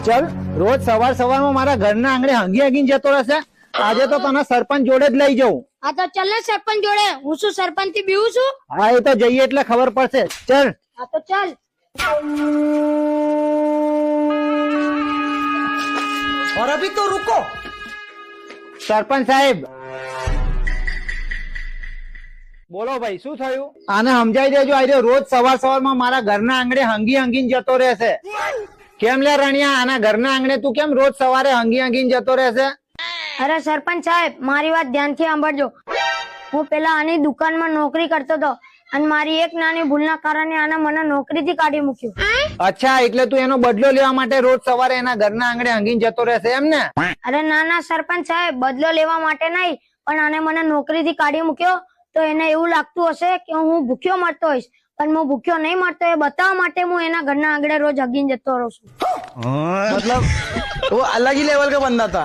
ચલ રોજ સવાર સવારમાં મારા ઘરના આંગણે હંગી હંગીને જતો રહેશે. આજે તો તને સરપંચ જોડે જ લઈ જાઉં. આ તો ચલ ને સરપંચ જોડે. હું શું સરપંચ થી બીવું છું? હા એ તો જઈએ એટલે ખબર પડશે. ચલ. આ તો ચાલ. और अभी तो रुको. સરપંચ સાહેબ બોલો ભાઈ શું થયું? આને સમજાઈ દેજો. આજે રોજ સવાર સવારમાં મારા ઘરના આંગણે હંગી હંગીને જતો રહેશે. કેમ લે રણિયા, આના ઘરના આંગણે તું કેમ રોજ સવારે હંગી હંગીને જતો રહેશે? અરે સરપંચ સાહેબ, મારી વાત ધ્યાનથી સાંભળજો. હું પેલા આની દુકાનમાં નોકરી કરતો હતો અને મારી એક નાની ભૂલના કારણે આને મને નોકરીથી કાઢી મૂક્યો. અચ્છા, એટલે તું એનો બદલો લેવા માટે રોજ સવારે એના ઘરના આંગણે હંગીને જતો રહેશે એમ ને? અરે ના ના સરપંચ સાહેબ, બદલો લેવા માટે નહીં, પણ આને મને નોકરીથી કાઢી મૂક્યો તો એને એવું લાગતું હશે કે હું ભૂખ્યો મરતો હોઈશ, પણ હું ભૂખ્યો નહીં મરતો એ બતાવવા માટે હું એના ઘરના આંગણે રોજ હગીને જતો રહું છું. मतलब वो अलग ही लेवल का बंदा था.